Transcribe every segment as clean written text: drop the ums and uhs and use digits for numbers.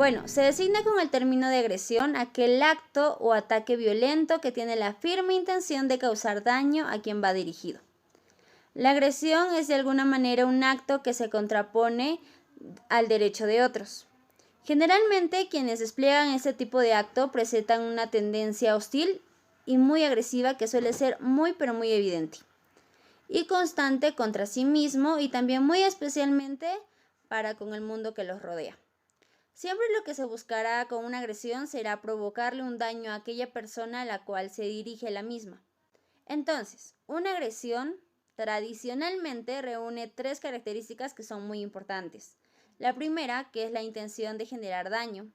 Bueno, se designa con el término de agresión aquel acto o ataque violento que tiene la firme intención de causar daño a quien va dirigido. La agresión es de alguna manera un acto que se contrapone al derecho de otros. Generalmente quienes despliegan este tipo de acto presentan una tendencia hostil y muy agresiva que suele ser muy pero muy evidente y constante contra sí mismo y también muy especialmente para con el mundo que los rodea. Siempre lo que se buscará con una agresión será provocarle un daño a aquella persona a la cual se dirige la misma. Entonces, una agresión tradicionalmente reúne tres características que son muy importantes. La primera, que es la intención de generar daño.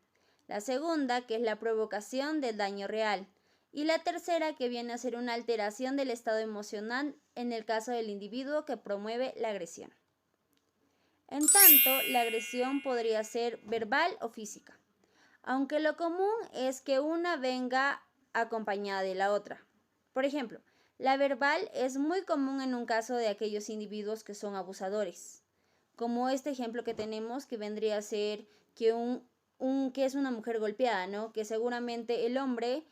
La segunda, que es la provocación del daño real. Y la tercera, que viene a ser una alteración del estado emocional en el caso del individuo que promueve la agresión. En tanto, la agresión podría ser verbal o física, aunque lo común es que una venga acompañada de la otra. Por ejemplo, la verbal es muy común en un caso de aquellos individuos que son abusadores, como este ejemplo que tenemos que vendría a ser que que es una mujer golpeada, ¿no? Que seguramente el hombre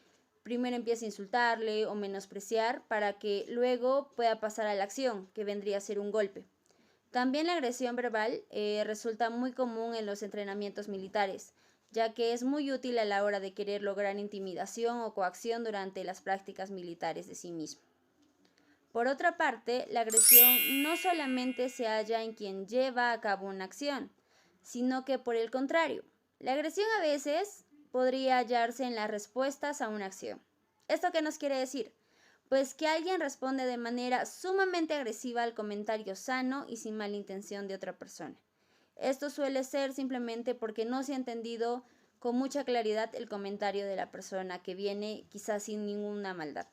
primero empieza a insultarle o menospreciar para que luego pueda pasar a la acción, que vendría a ser un golpe. También la agresión verbal resulta muy común en los entrenamientos militares, ya que es muy útil a la hora de querer lograr intimidación o coacción durante las prácticas militares de sí mismo. Por otra parte, la agresión no solamente se halla en quien lleva a cabo una acción, sino que por el contrario, la agresión a veces podría hallarse en las respuestas a una acción. ¿Esto qué nos quiere decir? Pues que alguien responde de manera sumamente agresiva al comentario sano y sin mala intención de otra persona. Esto suele ser simplemente porque no se ha entendido con mucha claridad el comentario de la persona que viene quizás sin ninguna maldad.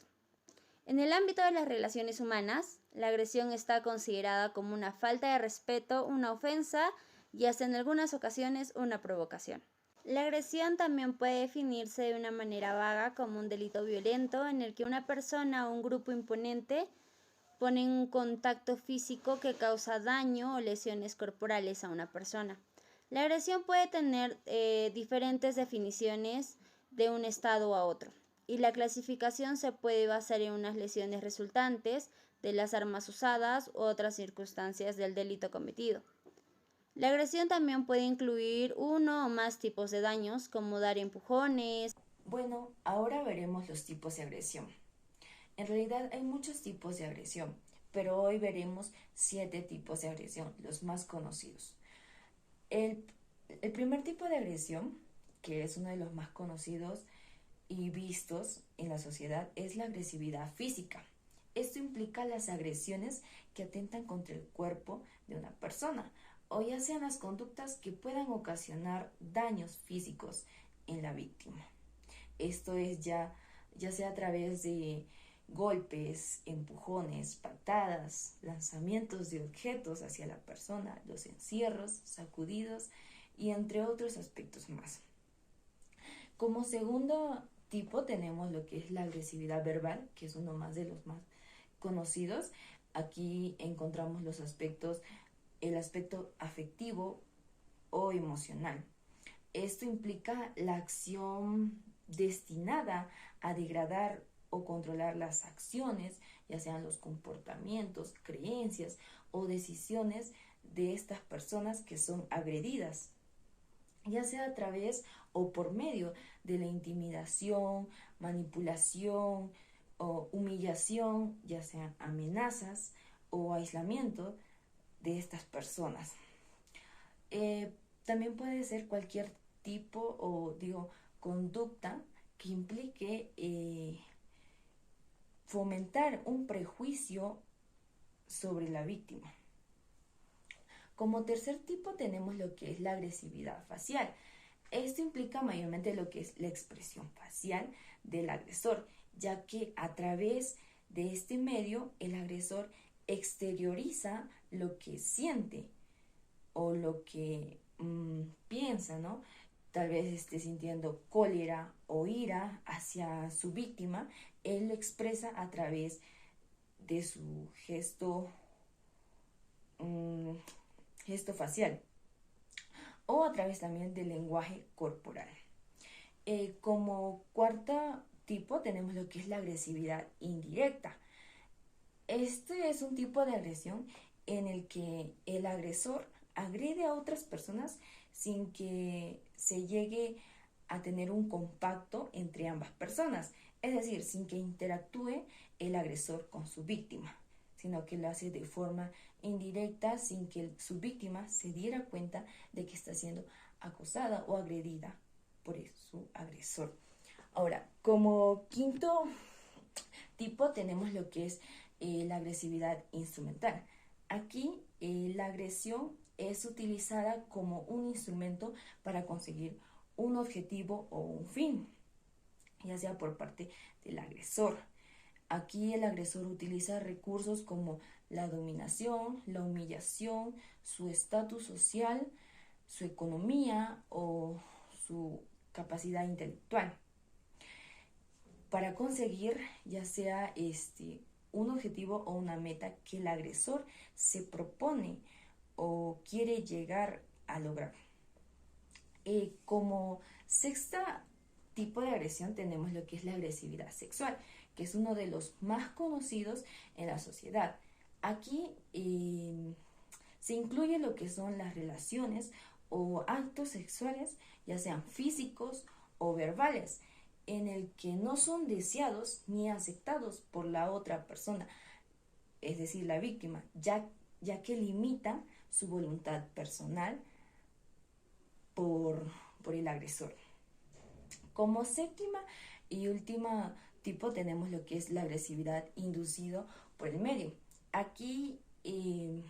En el ámbito de las relaciones humanas, la agresión está considerada como una falta de respeto, una ofensa y hasta en algunas ocasiones una provocación. La agresión también puede definirse de una manera vaga como un delito violento en el que una persona o un grupo imponente pone un contacto físico que causa daño o lesiones corporales a una persona. La agresión puede tener diferentes definiciones de un estado a otro y la clasificación se puede basar en unas lesiones resultantes de las armas usadas u otras circunstancias del delito cometido. La agresión también puede incluir uno o más tipos de daños, como dar empujones. Bueno, ahora veremos los tipos de agresión. En realidad hay muchos tipos de agresión, pero hoy veremos 7 tipos de agresión, los más conocidos. El, el primer tipo de agresión, que es uno de los más conocidos y vistos en la sociedad, es la agresividad física. Esto implica las agresiones que atentan contra el cuerpo de una persona, o ya sean las conductas que puedan ocasionar daños físicos en la víctima. Esto es ya sea a través de golpes, empujones, patadas, lanzamientos de objetos hacia la persona, los encierros, sacudidos y entre otros aspectos más. Como segundo tipo tenemos lo que es la agresividad verbal, que es uno más de los más conocidos. Aquí encontramos el aspecto afectivo o emocional. Esto implica la acción destinada a degradar o controlar las acciones, ya sean los comportamientos, creencias o decisiones de estas personas que son agredidas, ya sea a través o por medio de la intimidación, manipulación o humillación, ya sean amenazas o aislamiento de estas personas. También puede ser cualquier tipo o conducta que implique fomentar un prejuicio sobre la víctima. Como tercer tipo tenemos lo que es la agresividad facial. Esto implica mayormente lo que es la expresión facial del agresor, ya que a través de este medio el agresor exterioriza lo que siente o lo que piensa, ¿no? Tal vez esté sintiendo cólera o ira hacia su víctima, él lo expresa a través de su gesto facial. o a través también del lenguaje corporal. Como cuarto tipo tenemos lo que es la agresividad indirecta. Este es un tipo de agresión en el que el agresor agrede a otras personas sin que se llegue a tener un compacto entre ambas personas, es decir, sin que interactúe el agresor con su víctima, sino que lo hace de forma indirecta sin que su víctima se diera cuenta de que está siendo acosada o agredida por su agresor. Ahora, como quinto tipo tenemos lo que es la agresividad instrumental. Aquí la agresión es utilizada como un instrumento para conseguir un objetivo o un fin, ya sea por parte del agresor. Aquí el agresor utiliza recursos como la dominación, la humillación, su estatus social, su economía o su capacidad intelectual para conseguir ya sea un objetivo o una meta que el agresor se propone o quiere llegar a lograr. Como sexta tipo de agresión tenemos lo que es la agresividad sexual, que es uno de los más conocidos en la sociedad. Aquí se incluye lo que son las relaciones o actos sexuales, ya sean físicos o verbales, en el que no son deseados ni aceptados por la otra persona, es decir, la víctima, ya que limita su voluntad personal por, por el agresor. Como séptima y última tipo tenemos lo que es la agresividad inducido por el medio. Aquí el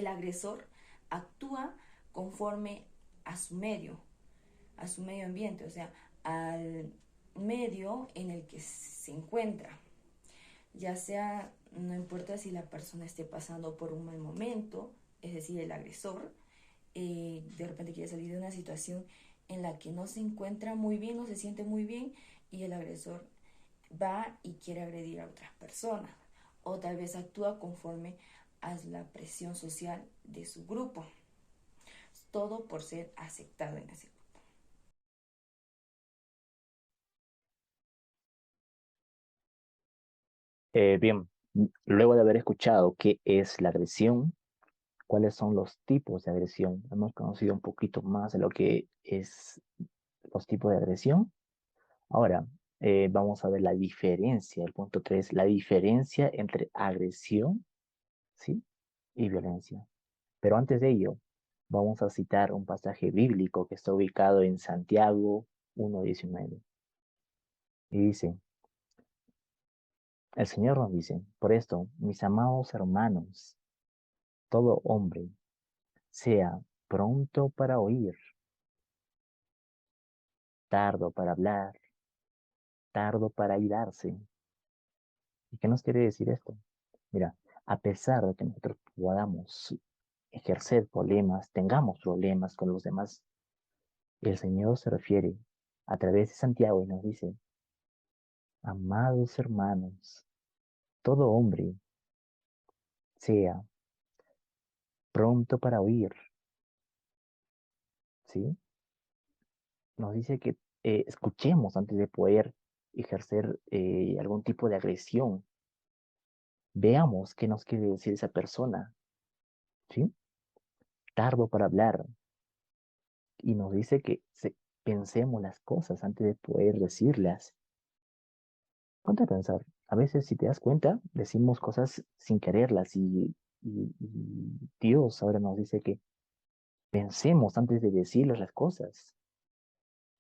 agresor actúa conforme a a su medio ambiente, o sea, al medio en el que se encuentra. Ya sea, no importa si la persona esté pasando por un mal momento, es decir, el agresor, de repente quiere salir de una situación en la que no se encuentra muy bien, no se siente muy bien, y el agresor va y quiere agredir a otras personas, o tal vez actúa conforme a la presión social de su grupo, todo por ser aceptado en ese grupo. Bien, luego de haber escuchado qué es la agresión, cuáles son los tipos de agresión, hemos conocido un poquito más de lo que es los tipos de agresión. Ahora, vamos a ver la diferencia, el punto 3, la diferencia entre agresión, ¿sí? Y violencia. Pero antes de ello, vamos a citar un pasaje bíblico que está ubicado en Santiago 1:19. Y dice, el Señor nos dice, por esto, mis amados hermanos, todo hombre, sea pronto para oír, tardo para hablar, tardo para irarse. ¿Y qué nos quiere decir esto? Mira, a pesar de que nosotros podamos ejercer problemas, tengamos problemas con los demás, el Señor se refiere a través de Santiago y nos dice, amados hermanos, todo hombre sea pronto para oír, ¿sí? Nos dice que escuchemos antes de poder ejercer algún tipo de agresión. Veamos qué nos quiere decir esa persona, ¿sí? Tardo para hablar y nos dice que pensemos las cosas antes de poder decirlas. Ponte a pensar, a veces si te das cuenta, decimos cosas sin quererlas y Dios ahora nos dice que pensemos antes de decirles las cosas,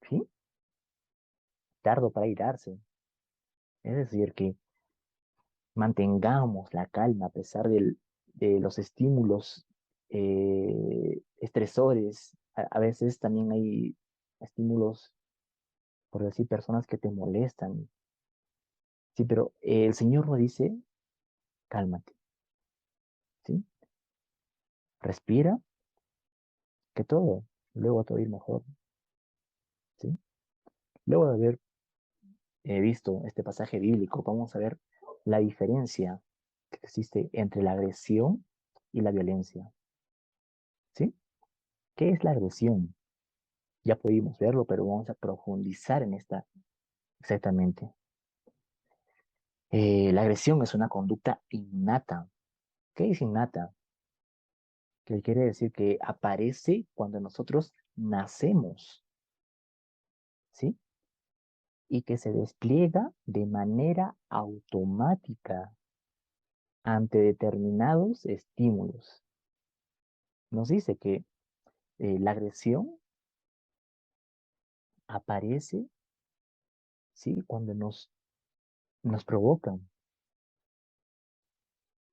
¿sí? Tardo para irarse. Es decir, que mantengamos la calma a pesar de los estímulos estresores. A veces también hay estímulos, por decir, personas que te molestan. Sí, pero el Señor nos dice, cálmate, ¿sí? Respira, que todo, luego te va a ir mejor, ¿sí? Luego de haber visto este pasaje bíblico, vamos a ver la diferencia que existe entre la agresión y la violencia, ¿sí? ¿Qué es la agresión? Ya pudimos verlo, pero vamos a profundizar en esta exactamente. La agresión es una conducta innata. ¿Qué es innata? Que quiere decir que aparece cuando nosotros nacemos, ¿sí? Y que se despliega de manera automática ante determinados estímulos. Nos dice que la agresión aparece, ¿sí? Cuando nos provocan,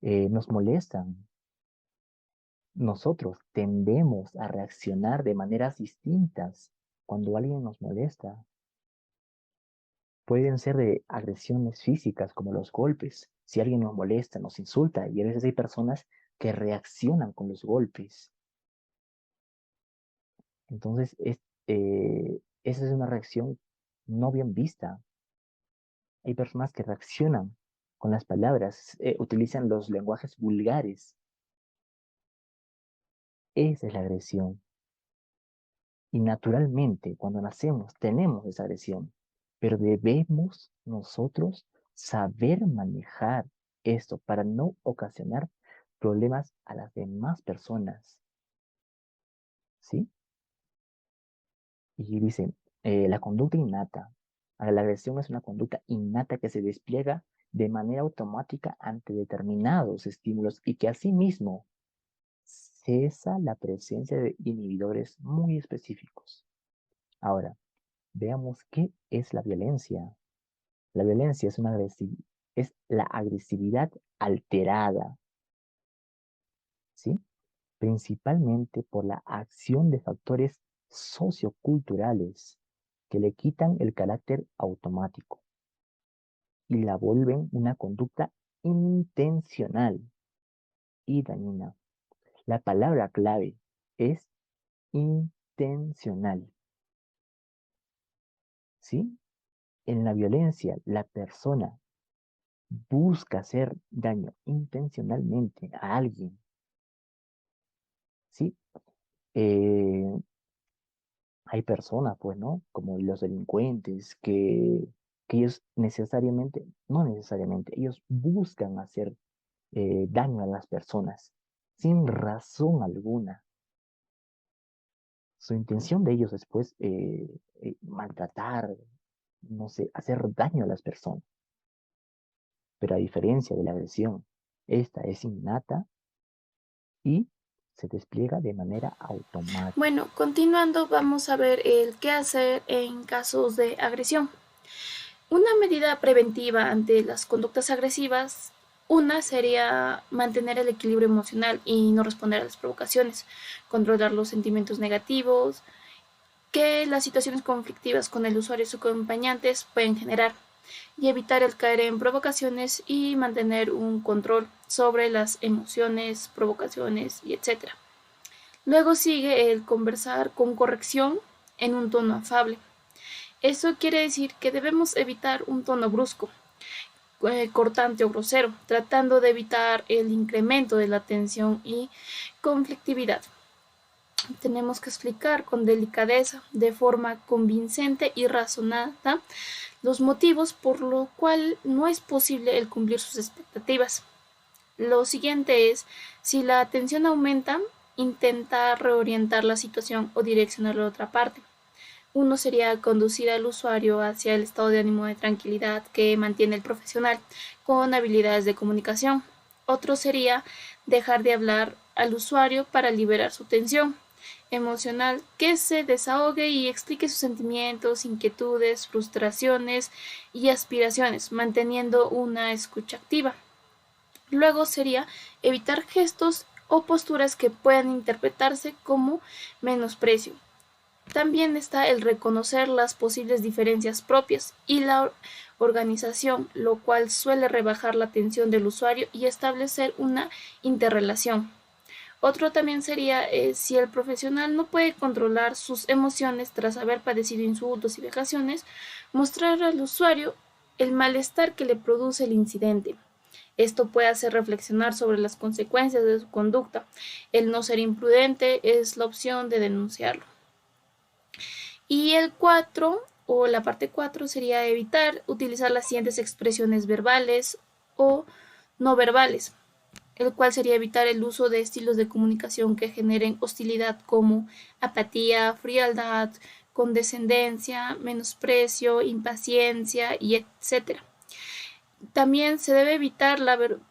nos molestan. Nosotros tendemos a reaccionar de maneras distintas cuando alguien nos molesta. Pueden ser de agresiones físicas como los golpes. Si alguien nos molesta, nos insulta, y a veces hay personas que reaccionan con los golpes. Entonces, esa es una reacción no bien vista. Hay personas que reaccionan con las palabras, utilizan los lenguajes vulgares. Esa es la agresión. Y naturalmente, cuando nacemos, tenemos esa agresión, pero debemos nosotros saber manejar esto para no ocasionar problemas a las demás personas. ¿Sí? Y dice, la conducta innata. La agresión es una conducta innata que se despliega de manera automática ante determinados estímulos y que asimismo cesa la presencia de inhibidores muy específicos. Ahora, veamos qué es la violencia. La violencia es la agresividad alterada, ¿sí? Principalmente por la acción de factores socioculturales que le quitan el carácter automático y la vuelven una conducta intencional y dañina. La palabra clave es intencional, ¿sí? En la violencia, la persona busca hacer daño intencionalmente a alguien, ¿sí? Eh, Hay personas, pues, ¿no? Como los delincuentes, que ellos necesariamente, no necesariamente, ellos buscan hacer daño a las personas sin razón alguna. Su intención de ellos es, pues, maltratar, no sé, hacer daño a las personas. Pero a diferencia de la agresión, esta es innata y se despliega de manera automática. Bueno, continuando, vamos a ver el qué hacer en casos de agresión. Una medida preventiva ante las conductas agresivas, una sería mantener el equilibrio emocional y no responder a las provocaciones, controlar los sentimientos negativos que las situaciones conflictivas con el usuario y sus acompañantes pueden generar, y evitar el caer en provocaciones y mantener un control sobre las emociones, provocaciones y etc. Luego sigue el conversar con corrección en un tono afable. Eso quiere decir que debemos evitar un tono brusco, cortante o grosero, tratando de evitar el incremento de la tensión y conflictividad. Tenemos que explicar con delicadeza, de forma convincente y razonada, los motivos por lo cual no es posible el cumplir sus expectativas. Lo siguiente es, si la tensión aumenta, intenta reorientar la situación o direccionarla a otra parte. Uno sería conducir al usuario hacia el estado de ánimo de tranquilidad que mantiene el profesional con habilidades de comunicación. Otro sería dejar de hablar al usuario para liberar su tensión emocional, que se desahogue y explique sus sentimientos, inquietudes, frustraciones y aspiraciones, manteniendo una escucha activa. Luego sería evitar gestos o posturas que puedan interpretarse como menosprecio. También está el reconocer las posibles diferencias propias y la organización, lo cual suele rebajar la atención del usuario y establecer una interrelación. Otro también sería si el profesional no puede controlar sus emociones tras haber padecido insultos y vejaciones, mostrar al usuario el malestar que le produce el incidente. Esto puede hacer reflexionar sobre las consecuencias de su conducta. El no ser imprudente es la opción de denunciarlo. Y el 4, o la parte 4, sería evitar utilizar las siguientes expresiones verbales o no verbales, el cual sería evitar el uso de estilos de comunicación que generen hostilidad como apatía, frialdad, condescendencia, menosprecio, impaciencia y etc. También se debe evitar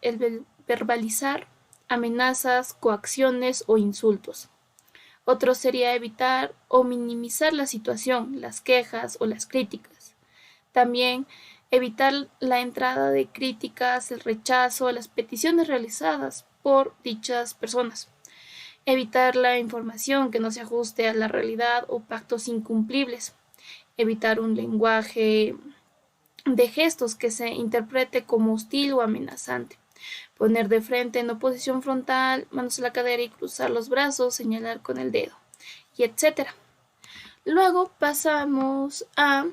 el verbalizar amenazas, coacciones o insultos. Otro sería evitar o minimizar la situación, las quejas o las críticas. También evitar la entrada de críticas, el rechazo a las peticiones realizadas por dichas personas. Evitar la información que no se ajuste a la realidad o pactos incumplibles. Evitar un lenguaje de gestos que se interprete como hostil o amenazante. Poner de frente en oposición frontal, manos a la cadera y cruzar los brazos, señalar con el dedo, y etc. Luego pasamos a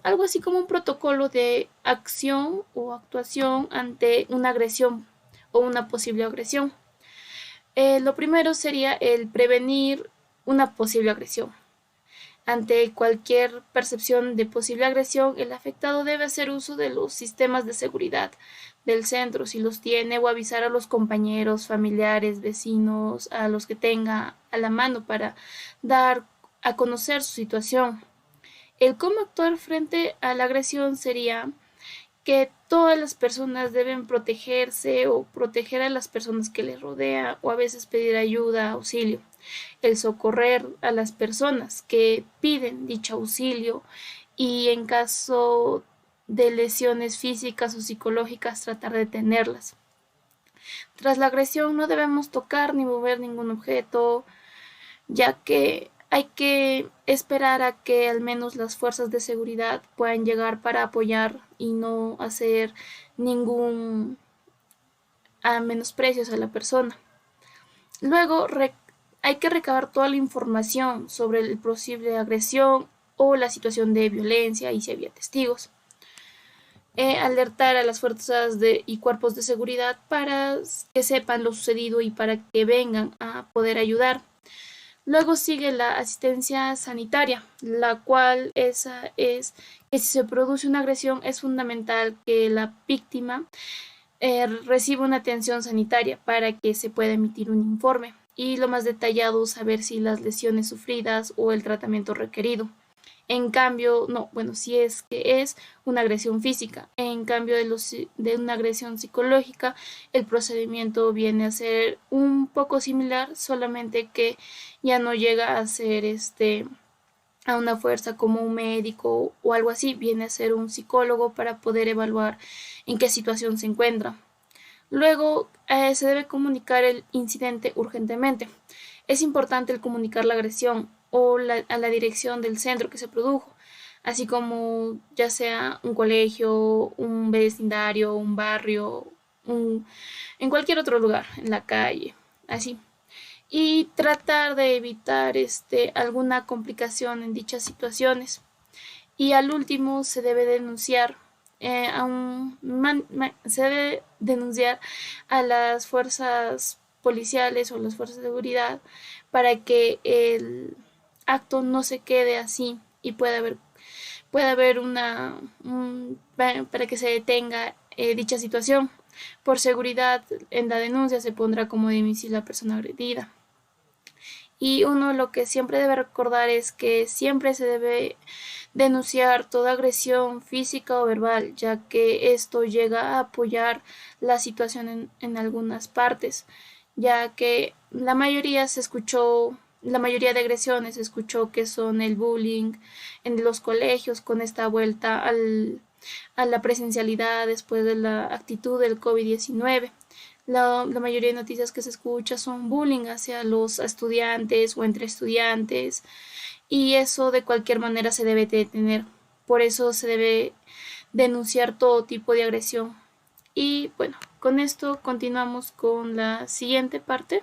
algo así como un protocolo de acción o actuación ante una agresión o una posible agresión. Lo primero sería el prevenir una posible agresión. Ante cualquier percepción de posible agresión, el afectado debe hacer uso de los sistemas de seguridad del centro, si los tiene, o avisar a los compañeros, familiares, vecinos, a los que tenga a la mano para dar a conocer su situación. El cómo actuar frente a la agresión sería que todas las personas deben protegerse o proteger a las personas que les rodean o a veces pedir ayuda, auxilio. El socorrer a las personas que piden dicho auxilio y en caso de lesiones físicas o psicológicas tratar de detenerlas. Tras la agresión no debemos tocar ni mover ningún objeto, ya que hay que esperar a que al menos las fuerzas de seguridad puedan llegar para apoyar y no hacer ningún menosprecios a la persona. Luego hay que recabar toda la información sobre el posible agresión o la situación de violencia y si había testigos. Alertar a las fuerzas y cuerpos de seguridad para que sepan lo sucedido y para que vengan a poder ayudar. Luego sigue la asistencia sanitaria, la cual es que si se produce una agresión es fundamental que la víctima reciba una atención sanitaria para que se pueda emitir un informe y lo más detallado saber si las lesiones sufridas o el tratamiento requerido. En cambio, si es que es una agresión física. En cambio de una agresión psicológica, el procedimiento viene a ser un poco similar, solamente que ya no llega a ser a una fuerza como un médico o algo así, viene a ser un psicólogo para poder evaluar en qué situación se encuentra. Luego se debe comunicar el incidente urgentemente. Es importante el comunicar la agresión o a la dirección del centro que se produjo, así como ya sea un colegio, un vecindario, un barrio, en cualquier otro lugar, en la calle, así. Y tratar de evitar alguna complicación en dichas situaciones. Y al último se debe denunciar se debe denunciar a las fuerzas policiales o las fuerzas de seguridad para que el acto no se quede así y pueda haber para que se detenga dicha situación. Por seguridad, en la denuncia se pondrá como domicilio la persona agredida. Y uno lo que siempre debe recordar es que siempre se debe denunciar toda agresión física o verbal, ya que esto llega a apoyar la situación en algunas partes, ya que la mayoría de agresiones se escuchó que son el bullying en los colegios con esta vuelta a la presencialidad después de la actitud del COVID-19. La mayoría de noticias que se escucha son bullying hacia los estudiantes o entre estudiantes y eso de cualquier manera se debe detener. Por eso se debe denunciar todo tipo de agresión. Y bueno, con esto continuamos con la siguiente parte.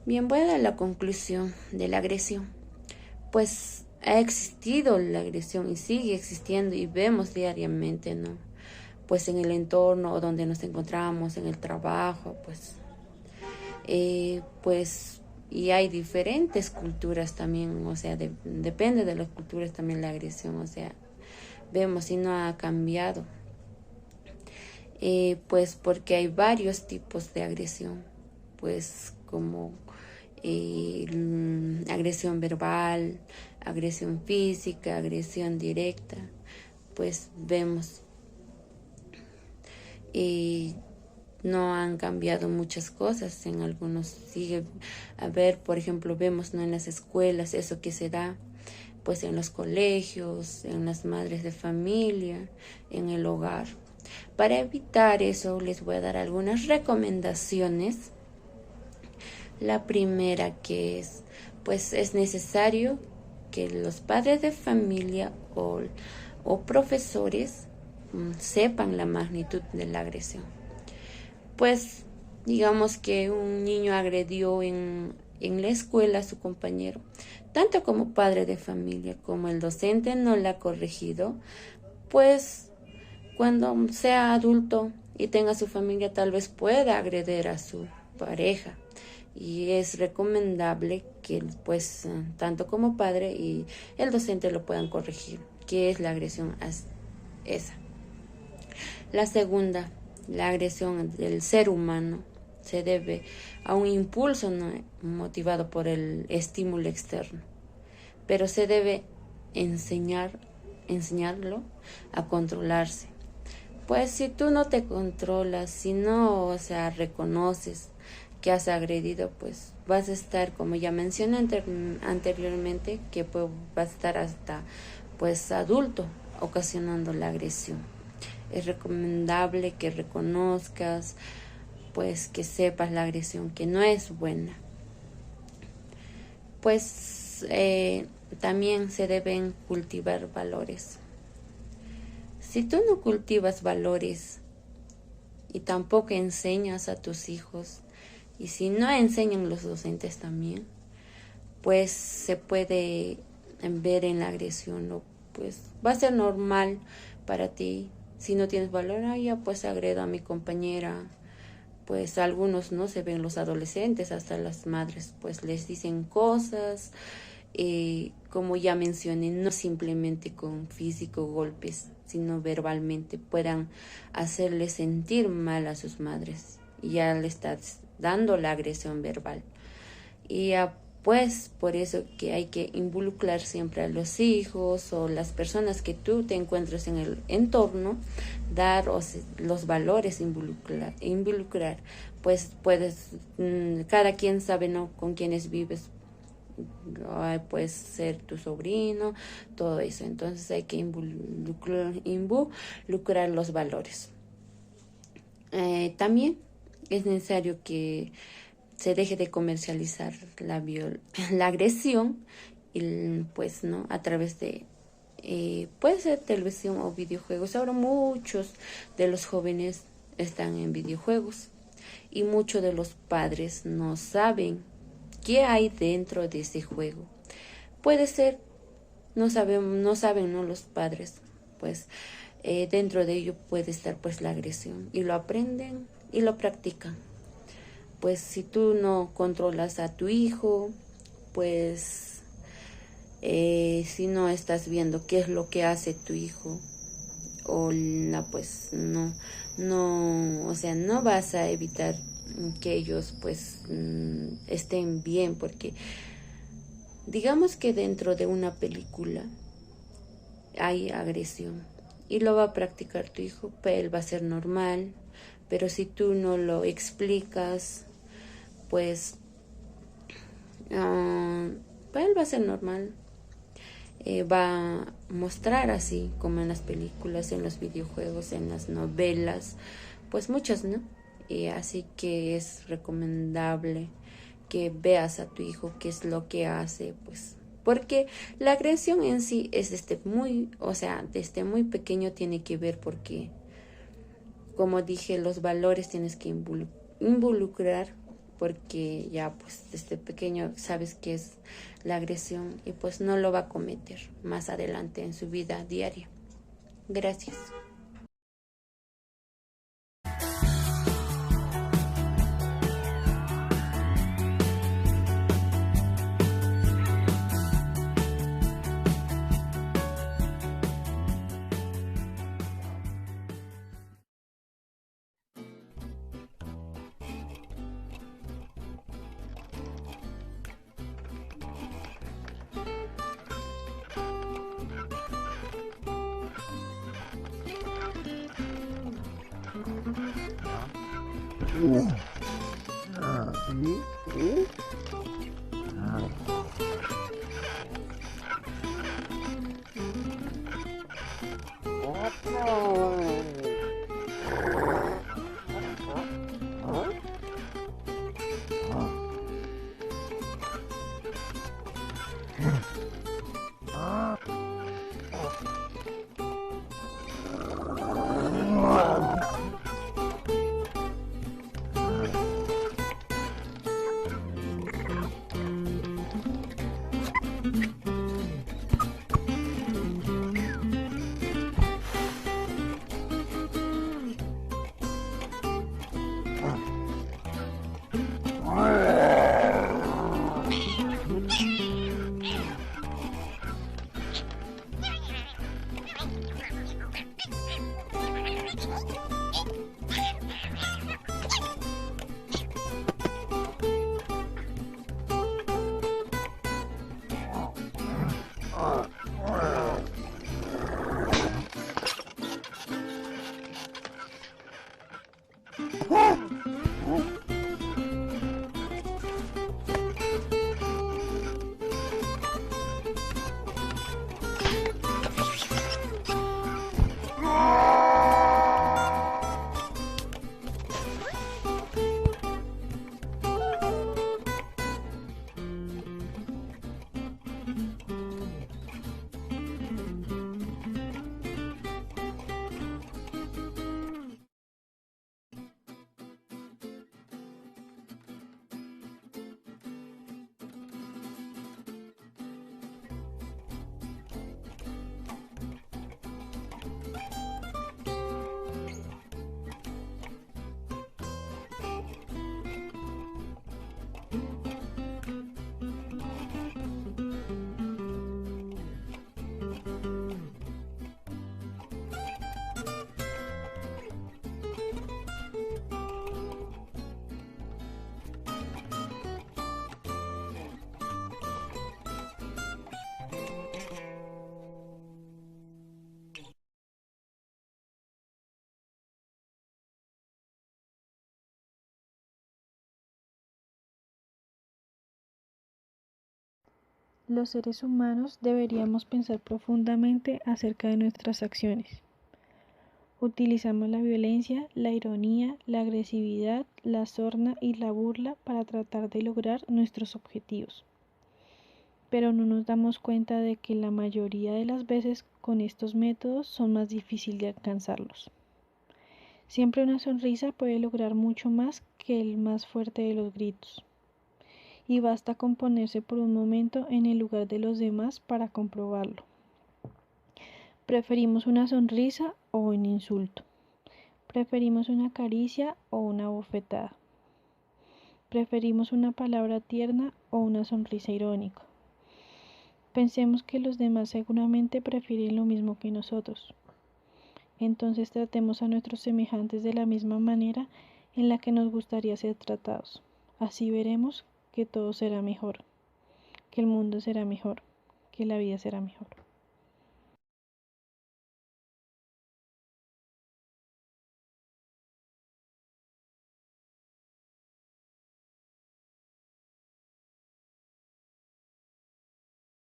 Bien, voy a dar la conclusión de la agresión. Pues ha existido la agresión y sigue existiendo y vemos diariamente, ¿no? Pues en el entorno donde nos encontramos, en el trabajo, y hay diferentes culturas también, o sea, depende de las culturas también la agresión, o sea, vemos si no ha cambiado, pues porque hay varios tipos de agresión, pues como agresión verbal, agresión física, agresión directa, pues vemos y no han cambiado muchas cosas, en algunos sigue a ver, por ejemplo, vemos, ¿no?, en las escuelas eso que se da, pues en los colegios, en las madres de familia, en el hogar. Para evitar eso les voy a dar algunas recomendaciones. La primera que es, pues es necesario que los padres de familia o profesores sepan la magnitud de la agresión. Pues digamos que un niño agredió en la escuela a su compañero, tanto como padre de familia como el docente no la ha corregido, pues cuando sea adulto y tenga su familia tal vez pueda agredir a su pareja. Y es recomendable que pues tanto como padre y el docente lo puedan corregir, que es la agresión esa. La segunda, la agresión del ser humano se debe a un impulso, ¿no?, motivado por el estímulo externo, pero se debe enseñarlo a controlarse. Pues si tú no te controlas, si no, o sea, reconoces que has agredido, pues vas a estar, como ya mencioné anteriormente, que pues vas a estar hasta pues adulto ocasionando la agresión. Es recomendable que reconozcas, pues que sepas la agresión, que no es buena. Pues también se deben cultivar valores. Si tú no cultivas valores y tampoco enseñas a tus hijos, y si no enseñan los docentes también, pues se puede ver en la agresión, ¿no? Pues va a ser normal para ti. Si no tienes valor, ya pues agredo a mi compañera. Pues algunos no se ven, los adolescentes, hasta las madres, pues les dicen cosas, como ya mencioné, no simplemente con físico golpes, sino verbalmente, puedan hacerles sentir mal a sus madres. Y ya le estás dando la agresión verbal. Y ya pues por eso que hay que involucrar siempre a los hijos o las personas que tú te encuentres en el entorno, dar los valores, involucrar. Pues puedes, cada quien sabe, ¿no?, con quienes vives. Puede ser tu sobrino, todo eso. Entonces hay que involucrar los valores. También es necesario que se deje de comercializar la agresión, y pues no a través de puede ser televisión o videojuegos. Ahora muchos de los jóvenes están en videojuegos y muchos de los padres no saben qué hay dentro de ese juego. Puede ser, no saben, ¿no?, los padres, pues dentro de ello puede estar pues la agresión, y lo aprenden y lo practican. Pues si tú no controlas a tu hijo, pues si no estás viendo qué es lo que hace tu hijo, pues no, o sea, no vas a evitar que ellos pues estén bien, porque digamos que dentro de una película hay agresión y lo va a practicar tu hijo, pues él va a ser normal, pero si tú no lo explicas, pues él va a ser normal, va a mostrar así como en las películas, en los videojuegos, en las novelas, pues muchas, ¿no? Así que es recomendable que veas a tu hijo qué es lo que hace, pues porque la agresión en sí es desde muy pequeño tiene que ver, porque como dije, los valores tienes que involucrar, porque ya pues desde pequeño sabes qué es la agresión y pues no lo va a cometer más adelante en su vida diaria. Gracias. Los seres humanos deberíamos pensar profundamente acerca de nuestras acciones. Utilizamos la violencia, la ironía, la agresividad, la sorna y la burla para tratar de lograr nuestros objetivos. Pero no nos damos cuenta de que la mayoría de las veces con estos métodos son más difíciles de alcanzarlos. Siempre una sonrisa puede lograr mucho más que el más fuerte de los gritos. Y basta con ponerse por un momento en el lugar de los demás para comprobarlo. ¿Preferimos una sonrisa o un insulto? ¿Preferimos una caricia o una bofetada? ¿Preferimos una palabra tierna o una sonrisa irónica? Pensemos que los demás seguramente prefieren lo mismo que nosotros. Entonces tratemos a nuestros semejantes de la misma manera en la que nos gustaría ser tratados. Así veremos que todo será mejor, que el mundo será mejor, que la vida será mejor.